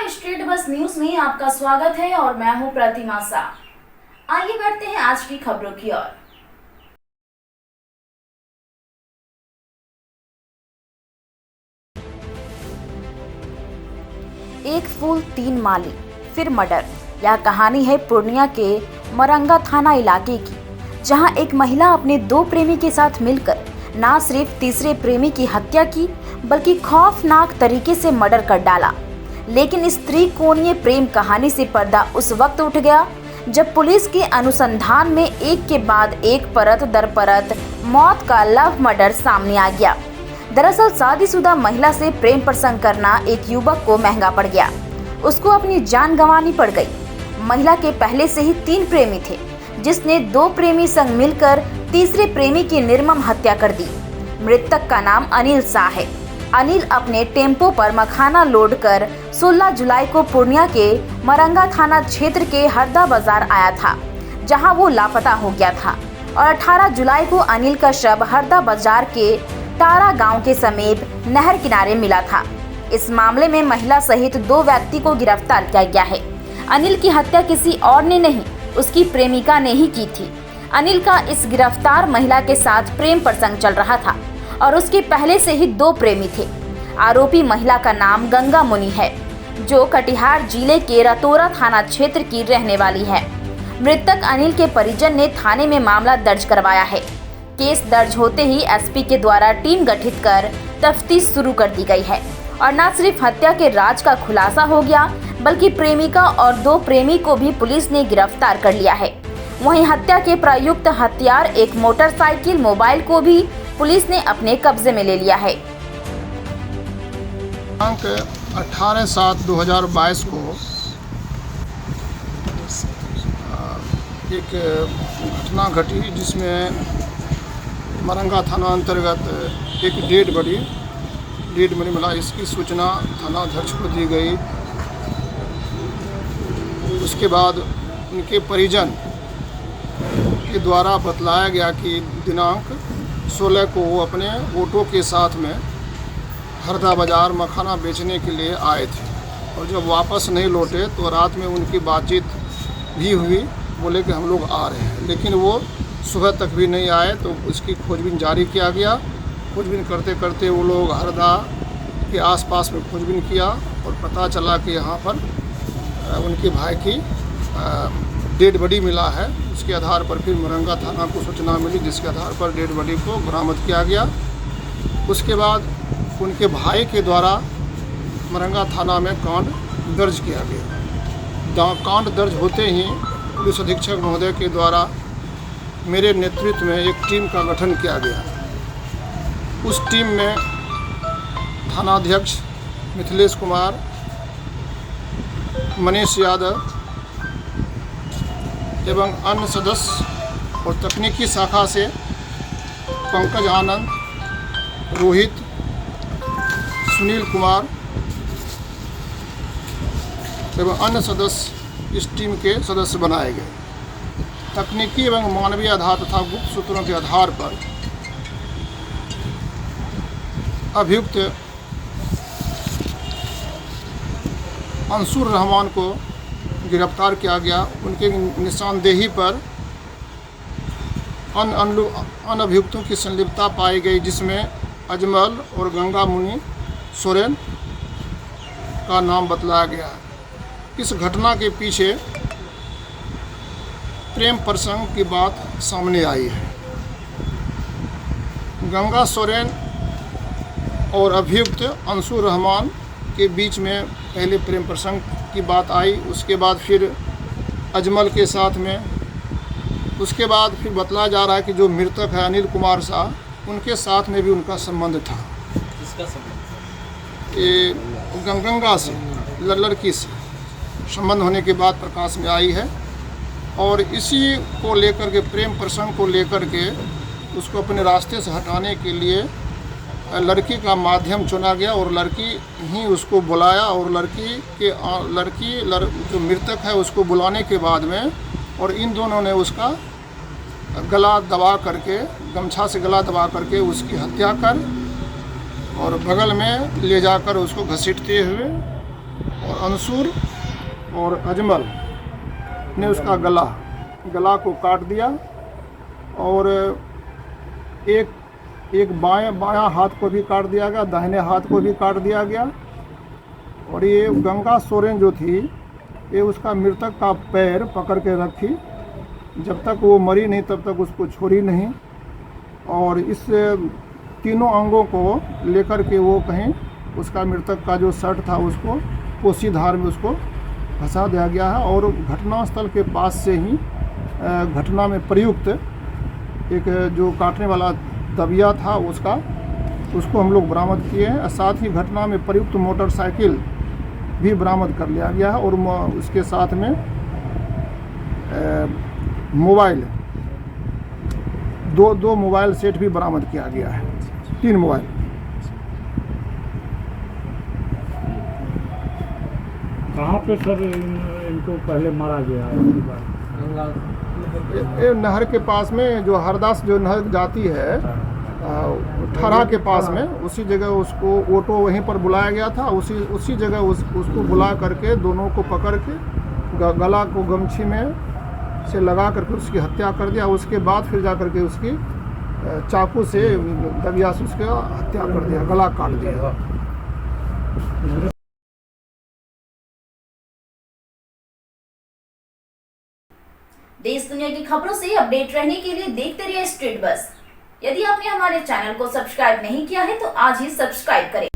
State bus news में आपका स्वागत है और मैं हूं प्रतिमा शाह। आइए बढ़ते हैं आज की खबरों की ओर। एक फूल तीन माली, फिर मर्डर। यह कहानी है पूर्णिया के मरंगा थाना इलाके की, जहां एक महिला अपने दो प्रेमी के साथ मिलकर न सिर्फ तीसरे प्रेमी की हत्या की, बल्कि खौफनाक तरीके से मर्डर कर डाला। लेकिन इस त्रिकोणीय प्रेम कहानी से पर्दा उस वक्त उठ गया जब पुलिस के अनुसंधान में एक के बाद एक परत दर परत मौत का लव मर्डर सामने आ गया। दरअसल शादीशुदा महिला से प्रेम प्रसंग करना एक युवक को महंगा पड़ गया। उसको अपनी जान गंवानी पड़ गई। महिला के पहले से ही 3 प्रेमी थे, जिसने 2 प्रेमी संग मिलकर तीसरे प्रेमी की निर्मम हत्या कर दी। मृतक का नाम अनिल शाह है। अनिल अपने टेम्पो पर मखाना लोड कर 16 जुलाई को पूर्णिया के मरंगा थाना क्षेत्र के हरदा बाजार आया था, जहां वो लापता हो गया था। और 18 जुलाई को अनिल का शव हरदा बाजार के टारा गांव के समीप नहर किनारे मिला था। इस मामले में महिला सहित 2 व्यक्ति को गिरफ्तार किया गया है। अनिल की हत्या किसी और ने नहीं, उसकी प्रेमिका ने ही की थी। अनिल का इस गिरफ्तार महिला के साथ प्रेम प्रसंग चल रहा था और उसके पहले से ही 2 प्रेमी थे। आरोपी महिला का नाम गंगा मुनि है, जो कटिहार जिले के रतोरा थाना क्षेत्र की रहने वाली है। मृतक अनिल के परिजन ने थाने में मामला दर्ज करवाया है। केस दर्ज होते ही एसपी के द्वारा टीम गठित कर तफ्तीश शुरू कर दी गई है और न सिर्फ हत्या के राज का खुलासा हो गया, बल्कि प्रेमिका और 2 प्रेमी को भी पुलिस ने गिरफ्तार कर लिया है। वहीं हत्या के प्रयुक्त हथियार एक मोटरसाइकिल मोबाइल को भी पुलिस ने अपने कब्जे में ले लिया है। 18/7/2022 को एक घटना घटी, जिसमें मरंगा थाना अंतर्गत एक डेड बॉडी मिला। इसकी सूचना थाना अध्यक्ष को दी गई। उसके बाद उनके परिजन के द्वारा बतलाया गया कि दिनांक 16 को वो अपने ऑटो के साथ में हरदा बाज़ार मखाना बेचने के लिए आए थे, और जब वापस नहीं लौटे तो रात में उनकी बातचीत भी हुई। बोले कि हम लोग आ रहे हैं, लेकिन वो सुबह तक भी नहीं आए। तो उसकी खोजबीन जारी किया गया। खोजबीन करते करते वो लोग हरदा के आसपास में खोजबीन किया और पता चला कि यहाँ पर उनके भाई की डेड बॉडी मिला है। उसके आधार पर फिर मरंगा थाना को सूचना मिली, जिसके आधार पर डेड बॉडी को बरामद किया गया। उसके बाद उनके भाई के द्वारा मरंगा थाना में कांड दर्ज किया गया। कांड दर्ज होते ही पुलिस अधीक्षक महोदय के द्वारा मेरे नेतृत्व में एक टीम का गठन किया गया। उस टीम में थानाध्यक्ष मिथिलेश कुमार, मनीष यादव एवं अन्य सदस्य और तकनीकी शाखा से पंकज आनंद, रोहित, सुनील कुमार एवं अन्य सदस्य इस टीम के सदस्य बनाए गए। तकनीकी एवं मानवीय आधार तथा गुप्त सूत्रों के आधार पर अभियुक्त अंसुर रहमान को गिरफ्तार किया गया। उनके निशानदेही पर अन्य अभियुक्तों की संलिप्तता पाई गई, जिसमें अजमल और गंगा मुनि सोरेन का नाम बतलाया गया। इस घटना के पीछे प्रेम प्रसंग की बात सामने आई है। गंगा सोरेन और अभियुक्त अंसुर रहमान के बीच में पहले प्रेम प्रसंग की बात आई। उसके बाद फिर अजमल के साथ में, उसके बाद फिर बतलाया जा रहा है कि जो मृतक है अनिल कुमार शाह, उनके साथ में भी उनका संबंध था। किसका संबंध? ये गंगा से, लड़की से संबंध होने के बाद प्रकाश में आई है। और इसी को लेकर के, प्रेम प्रसंग को लेकर के, उसको अपने रास्ते से हटाने के लिए लड़की का माध्यम चुना गया और लड़की ही उसको बुलाया। और जो मृतक है उसको बुलाने के बाद में, और इन दोनों ने उसका गला दबा करके, गमछा से गला दबा करके उसकी हत्या कर और बगल में ले जाकर उसको घसीटते हुए और अंसुर और अजमल ने उसका गला को काट दिया और एक बायां हाथ को भी काट दिया गया, दाहिने हाथ को भी काट दिया गया। और ये गंगा सोरेन जो थी, ये उसका मृतक का पैर पकड़ के रखी, जब तक वो मरी नहीं तब तक उसको छोड़ी नहीं। और इस तीनों अंगों को लेकर के वो कहीं उसका मृतक का जो शर्ट था उसको कोसी धार में उसको फंसा दिया गया है। और घटनास्थल के पास से ही घटना में प्रयुक्त एक जो काटने वाला दबिया था उसको हम लोग बरामद किए हैं। साथ ही घटना में प्रयुक्त मोटरसाइकिल भी बरामद कर लिया गया है और उसके साथ में मोबाइल दो मोबाइल सेट भी बरामद किया गया है, 3 मोबाइल। कहाँ पे सर इनको पहले मारा गया है? ये नहर के पास में जो हरदास जो नहर जाती है ठरा के पास में, उसी जगह उसको ऑटो वहीं पर बुलाया गया था। उसी जगह उसको बुला करके दोनों को पकड़ के गला को गमछी में से लगा करके उसकी हत्या कर दिया। उसके बाद फिर जा करके उसकी चाकू से दबिया से उसकी हत्या कर दिया, गला काट दिया। देश दुनिया की खबरों से अपडेट रहने के लिए देखते रहिए स्ट्रीट बस। यदि आपने हमारे चैनल को सब्सक्राइब नहीं किया है तो आज ही सब्सक्राइब करें।